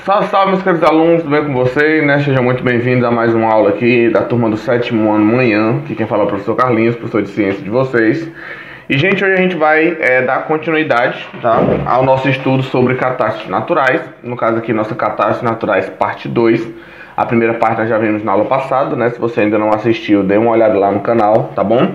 Salve, salve, meus queridos alunos, tudo bem com vocês, né? Sejam muito bem-vindos a mais uma aula aqui da turma do 7º ano manhã. Aqui quem fala é o professor Carlinhos, professor de ciência de vocês. E, gente, hoje a gente vai dar continuidade, tá, ao nosso estudo sobre catástrofes naturais. No caso aqui, nossa catástrofes naturais, parte 2. A primeira parte nós já vimos na aula passada, né? Se você ainda não assistiu, dê uma olhada lá no canal, tá bom?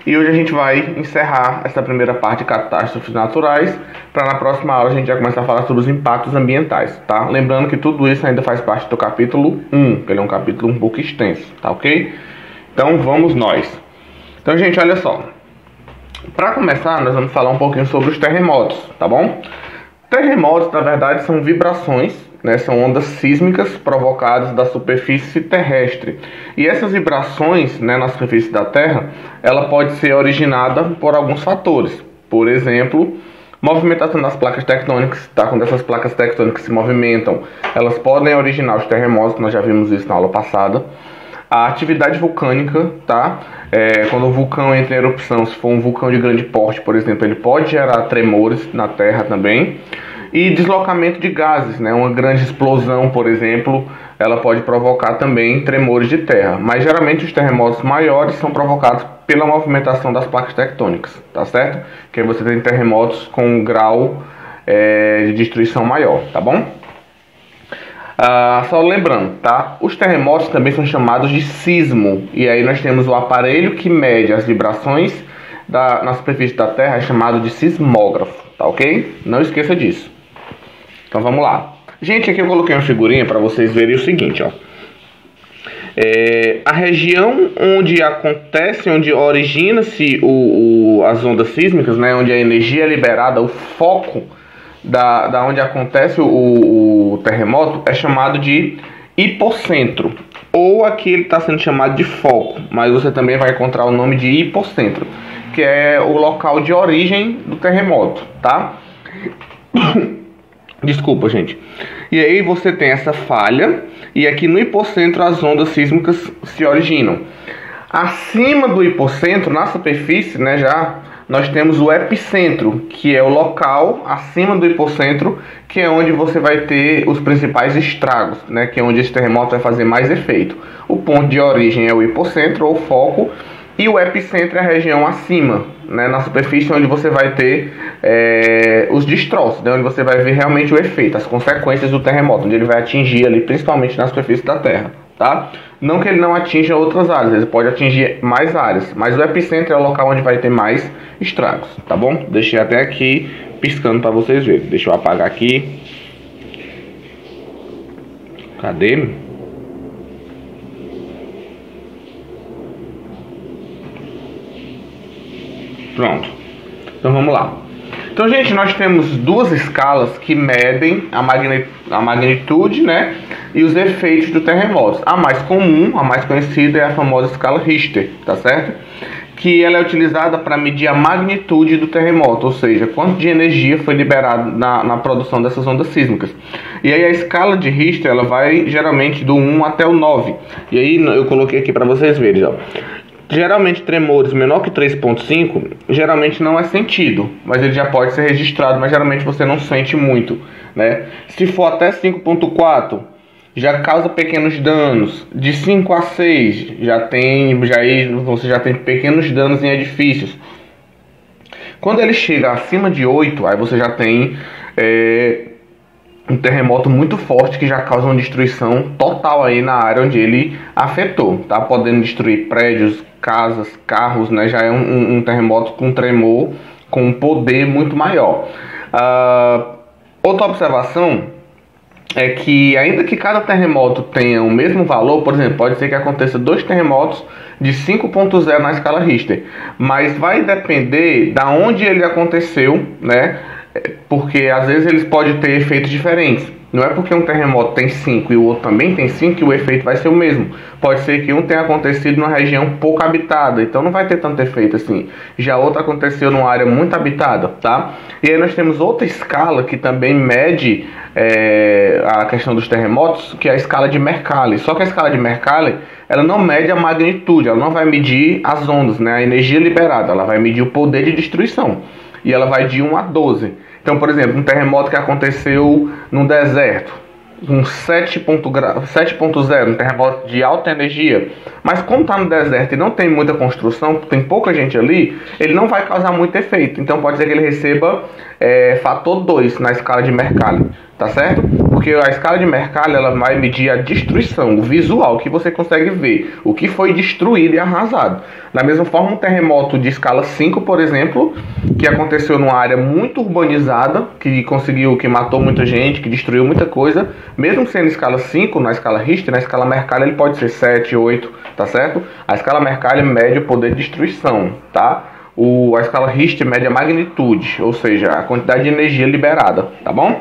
E hoje a gente vai encerrar essa primeira parte de catástrofes naturais, para na próxima aula a gente já começar a falar sobre os impactos ambientais, tá? Lembrando que tudo isso ainda faz parte do capítulo 1, que ele é um capítulo um pouco extenso, tá ok? Então vamos nós. Então, gente, olha só. Para começar, nós vamos falar um pouquinho sobre os terremotos, tá bom? Terremotos, na verdade, são vibrações, né, são ondas sísmicas provocadas da superfície terrestre. E essas vibrações, né, na superfície da Terra, ela pode ser originada por alguns fatores. Por exemplo, movimentação das placas tectônicas, tá? Quando essas placas tectônicas se movimentam, elas podem originar os terremotos, nós já vimos isso na aula passada. A atividade vulcânica, tá? Quando o vulcão entra em erupção, se for um vulcão de grande porte, por exemplo, ele pode gerar tremores na Terra também. E deslocamento de gases, né? Uma grande explosão, por exemplo, ela pode provocar também tremores de terra. Mas geralmente os terremotos maiores são provocados pela movimentação das placas tectônicas, tá certo? Que aí você tem terremotos com um grau de destruição maior, tá bom? Só lembrando, tá? Os terremotos também são chamados de sismo. E aí nós temos o aparelho que mede as vibrações na superfície da Terra, é chamado de sismógrafo, tá ok? Não esqueça disso. Então vamos lá. Gente, aqui eu coloquei uma figurinha para vocês verem o seguinte, ó. A região onde origina-se as ondas sísmicas, né, onde a energia é liberada, o foco da onde acontece o terremoto é chamado de hipocentro. Ou aqui ele está sendo chamado de foco, mas você também vai encontrar o nome de hipocentro, que é o local de origem do terremoto, tá? Desculpa, gente. E aí você tem essa falha, e aqui no hipocentro as ondas sísmicas se originam. Acima do hipocentro, na superfície, né, nós temos o epicentro, que é o local acima do hipocentro, que é onde você vai ter os principais estragos, né, que é onde esse terremoto vai fazer mais efeito. O ponto de origem é o hipocentro, ou foco, e o epicentro é a região acima, né, na superfície, onde você vai ter os destroços, né, onde você vai ver realmente o efeito, as consequências do terremoto, onde ele vai atingir ali, principalmente na superfície da Terra, tá? Não que ele não atinja outras áreas, ele pode atingir mais áreas, mas o epicentro é o local onde vai ter mais estragos, tá bom? Deixei até aqui piscando para vocês verem. Deixa eu apagar aqui. Cadê? Pronto. Então vamos lá. Então, gente, nós temos duas escalas que medem a magnitude, né, e os efeitos do terremoto. A mais comum, a mais conhecida é a famosa escala Richter, tá certo? Que ela é utilizada para medir a magnitude do terremoto, ou seja, quanto de energia foi liberado na produção dessas ondas sísmicas. E aí a escala de Richter, ela vai geralmente do 1 até o 9. E aí eu coloquei aqui para vocês verem, ó. Geralmente tremores menor que 3,5 geralmente não é sentido, mas ele já pode ser registrado, mas geralmente você não sente muito, né? Se for até 5,4 já causa pequenos danos. De 5 a 6 você já tem pequenos danos em edifícios. Quando ele chega acima de 8, aí você já tem um terremoto muito forte que já causa uma destruição total aí na área onde ele afetou, tá? Podendo destruir prédios, casas, carros, né? Já é um terremoto com tremor, com um poder muito maior. Outra observação é que, ainda que cada terremoto tenha o mesmo valor, por exemplo, pode ser que aconteça 2 terremotos de 5,0 na escala Richter, mas vai depender da onde ele aconteceu, né? Porque às vezes eles podem ter efeitos diferentes. Não é porque um terremoto tem 5 e o outro também tem 5 que o efeito vai ser o mesmo. Pode ser que um tenha acontecido numa região pouco habitada, então não vai ter tanto efeito assim. Já outro aconteceu numa área muito habitada, tá? E aí nós temos outra escala que também mede a questão dos terremotos, que é a escala de Mercalli. Só que a escala de Mercalli, ela não mede a magnitude, ela não vai medir as ondas, né, a energia liberada, ela vai medir o poder de destruição. E ela vai de 1 a 12. Então, por exemplo, um terremoto que aconteceu no deserto, um 7.0, um terremoto de alta energia, mas como está no deserto e não tem muita construção, tem pouca gente ali, ele não vai causar muito efeito. Então pode ser que ele receba fator 2 na escala de Mercalli, tá certo? Porque a escala de Mercalli ela vai medir a destruição, o visual, que você consegue ver, o que foi destruído e arrasado. Da mesma forma, um terremoto de escala 5, por exemplo, que aconteceu numa área muito urbanizada, que matou muita gente, que destruiu muita coisa, mesmo sendo escala 5, na escala Richter, na escala Mercalli ele pode ser 7, 8, tá certo? A escala Mercalli mede o poder de destruição, tá? A escala Richter mede a magnitude, ou seja, a quantidade de energia liberada, tá bom?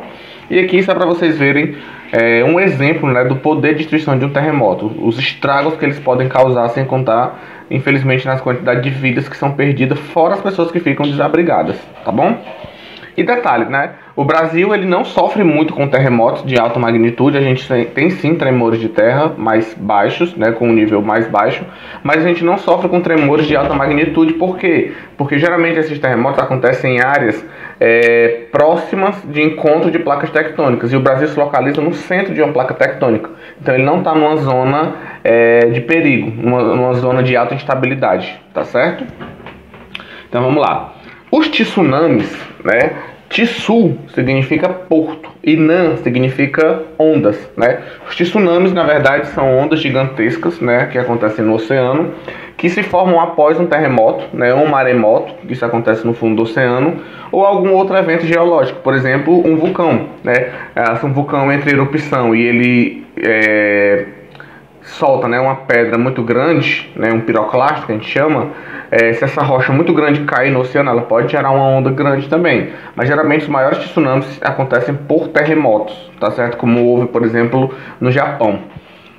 E aqui isso é para vocês verem um exemplo, né, do poder de destruição de um terremoto, os estragos que eles podem causar, sem contar, infelizmente, nas quantidades de vidas que são perdidas, fora as pessoas que ficam desabrigadas, tá bom? E detalhe, né? O Brasil ele não sofre muito com terremotos de alta magnitude. A gente tem sim tremores de terra mais baixos, né, com um nível mais baixo, mas a gente não sofre com tremores de alta magnitude. Por quê? Porque geralmente esses terremotos acontecem em áreas próximas de encontro de placas tectônicas, e o Brasil se localiza no centro de uma placa tectônica. Então ele não está numa zona de perigo, numa zona de alta instabilidade, tá certo? Então vamos lá. Os tsunamis, né? Tsu significa porto e nan significa ondas, né? Os tsunamis, na verdade, são ondas gigantescas, né, que acontecem no oceano, que se formam após um terremoto, né, um maremoto, que isso acontece no fundo do oceano, ou algum outro evento geológico, por exemplo, um vulcão, né? Se um vulcão entra em erupção e ele solta, né, uma pedra muito grande, né, um piroclasto que a gente chama, se essa rocha muito grande cair no oceano, ela pode gerar uma onda grande também. Mas geralmente os maiores tsunamis acontecem por terremotos, tá certo? Como houve, por exemplo, no Japão.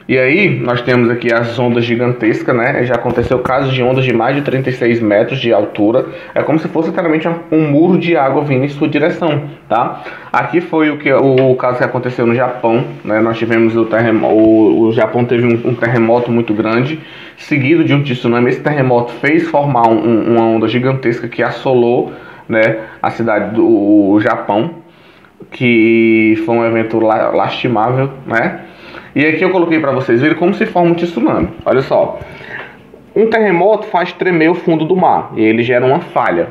E aí, nós temos aqui as ondas gigantescas, né? Já aconteceu casos de ondas de mais de 36 metros de altura. É como se fosse literalmente um muro de água vindo em sua direção, tá? Aqui foi o caso que aconteceu no Japão, né? Nós tivemos o Japão teve um terremoto muito grande, seguido de um tsunami. Esse terremoto fez formar uma onda gigantesca que assolou, né, a cidade do Japão, que foi um evento lastimável, né? E aqui eu coloquei para vocês verem como se forma um tsunami. Olha só, um terremoto faz tremer o fundo do mar e ele gera uma falha.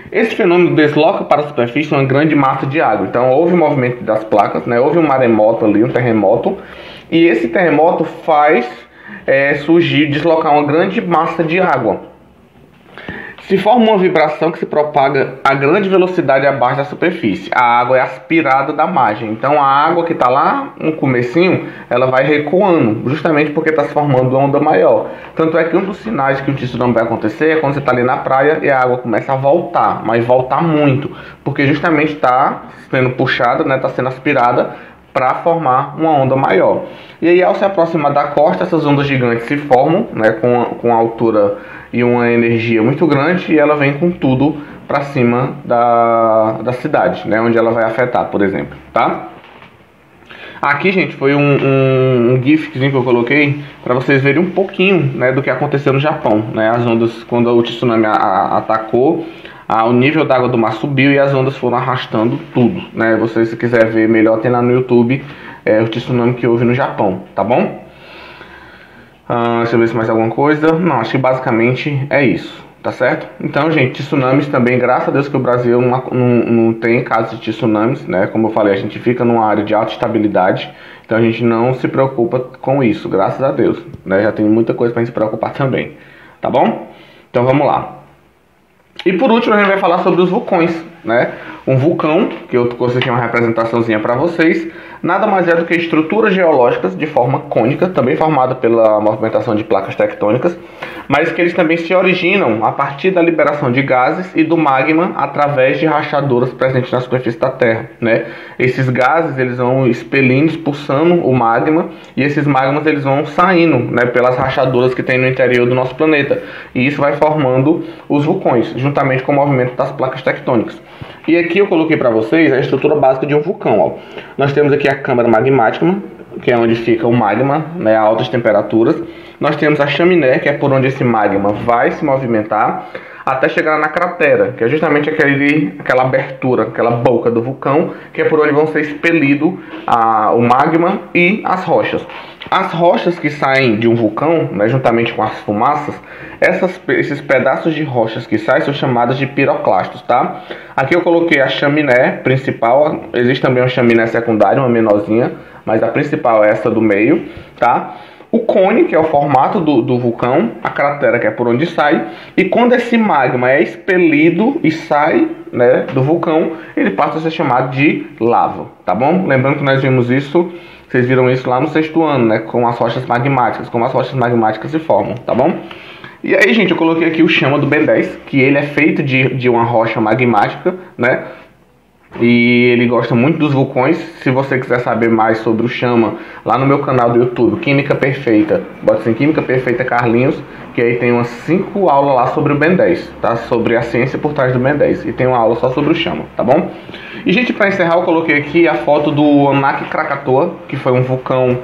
Esse fenômeno desloca para a superfície uma grande massa de água. Então houve um movimento das placas, né? Houve um maremoto ali, um terremoto, e esse terremoto faz deslocar uma grande massa de água. Se forma uma vibração que se propaga a grande velocidade abaixo da superfície. A água é aspirada da margem. Então a água que está lá no comecinho, ela vai recuando, justamente porque está se formando uma onda maior. Tanto é que um dos sinais que o tsunami vai acontecer é quando você está ali na praia e a água começa a voltar, mas voltar muito, porque justamente está sendo puxada, né, está sendo aspirada para formar uma onda maior. E aí, ao se aproximar da costa, essas ondas gigantes se formam, né, com altura e uma energia muito grande, e ela vem com tudo para cima da cidade, né, onde ela vai afetar, por exemplo, tá? Aqui, gente, foi um gifzinho que eu coloquei para vocês verem um pouquinho, né, do que aconteceu no Japão, né, as ondas, quando o tsunami atacou, o nível da água do mar subiu e as ondas foram arrastando tudo, né? Você, se quiser ver melhor, tem lá no YouTube o tsunami que houve no Japão, tá bom? Deixa eu ver se mais alguma coisa. Não, acho que basicamente é isso, tá certo? Então, gente, tsunamis também, graças a Deus que o Brasil não tem casos de tsunamis, né? Como eu falei, a gente fica numa área de alta estabilidade, então a gente não se preocupa com isso, graças a Deus, né? Já tem muita coisa pra gente se preocupar também, tá bom? Então vamos lá. E por último a gente vai falar sobre os vulcões, né? Um vulcão, que eu trouxe aqui uma representaçãozinha para vocês, nada mais é do que estruturas geológicas de forma cônica, também formada pela movimentação de placas tectônicas, mas que eles também se originam a partir da liberação de gases e do magma através de rachaduras presentes na superfície da Terra, né? Esses gases eles vão expelindo, expulsando o magma, e esses magmas eles vão saindo, né, pelas rachaduras que tem no interior do nosso planeta, e isso vai formando os vulcões, juntamente com o movimento das placas tectônicas. E aqui eu coloquei para vocês a estrutura básica de um vulcão, ó. Nós temos aqui a câmara magmática, que é onde fica o magma, né, a altas temperaturas. Nós temos a chaminé, que é por onde esse magma vai se movimentar. até chegar na cratera, que é justamente aquela abertura, aquela boca do vulcão, que é por onde vão ser expelido o magma e as rochas. As rochas que saem de um vulcão, né, juntamente com as fumaças, esses pedaços de rochas que saem são chamados de piroclastos, tá? Aqui eu coloquei a chaminé principal, existe também uma chaminé secundária, uma menorzinha, mas a principal é essa do meio, tá? O cone, que é o formato do vulcão, a cratera, que é por onde sai, e quando esse magma é expelido e sai, né, do vulcão, ele passa a ser chamado de lava, tá bom? Lembrando que nós vimos isso, vocês viram isso lá no 6º ano, né, com as rochas magmáticas, como as rochas magmáticas se formam, tá bom? E aí, gente, eu coloquei aqui o chama do Ben 10, que ele é feito de uma rocha magmática, né? E ele gosta muito dos vulcões. Se você quiser saber mais sobre o chama, lá no meu canal do YouTube, Química Perfeita, bota assim, Química Perfeita Carlinhos, que aí tem umas 5 aulas lá sobre o Ben 10, tá? Sobre a ciência por trás do Ben 10. E tem uma aula só sobre o chama, tá bom? E, gente, para encerrar, eu coloquei aqui a foto do Anak Krakatoa, que foi um vulcão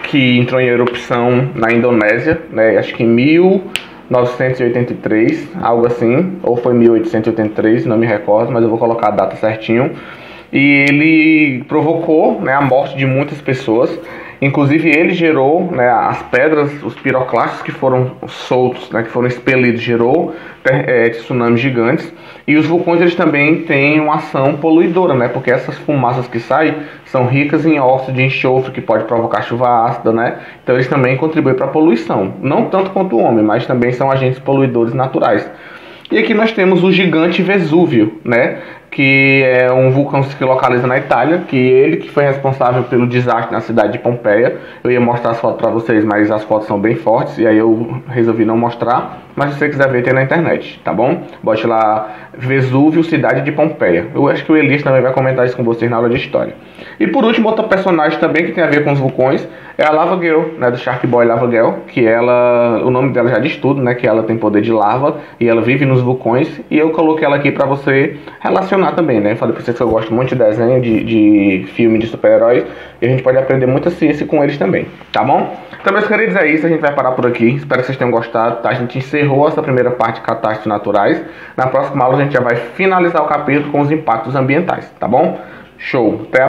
que entrou em erupção na Indonésia, né? Acho que em 1983, algo assim, ou foi 1883, não me recordo, mas eu vou colocar a data certinho. E ele provocou, né, a morte de muitas pessoas. Inclusive ele gerou, né, as pedras, os piroclastos que foram soltos, né, que foram expelidos, gerou tsunamis gigantes. E os vulcões, eles também têm uma ação poluidora, né, porque essas fumaças que saem são ricas em óxido de enxofre, que pode provocar chuva ácida, né? Então eles também contribuem para a poluição. Não tanto quanto o homem, mas também são agentes poluidores naturais. E aqui nós temos o gigante Vesúvio, né? Que é um vulcão que se localiza na Itália, que ele que foi responsável pelo desastre na cidade de Pompeia. Eu ia mostrar as fotos para vocês, mas as fotos são bem fortes, e aí eu resolvi não mostrar. Mas se você quiser ver, tem na internet, tá bom? Bote lá Vesúvio, cidade de Pompeia. Eu acho que o Elias também vai comentar isso com vocês na aula de história. E por último, outra personagem também que tem a ver com os vulcões é a Lava Girl, né, do Shark Boy Lava Girl, que ela, o nome dela já diz tudo, né, que ela tem poder de lava e ela vive nos vulcões, e eu coloquei ela aqui pra você relacionar também, né, falei pra vocês que eu gosto muito de desenho, de filme de super-heróis, e a gente pode aprender muita ciência com eles também, tá bom? Então, meus queridos, é isso, a gente vai parar por aqui, espero que vocês tenham gostado, tá? A gente encerrou essa primeira parte de catástrofes naturais, na próxima aula a gente já vai finalizar o capítulo com os impactos ambientais, tá bom? Show! Até a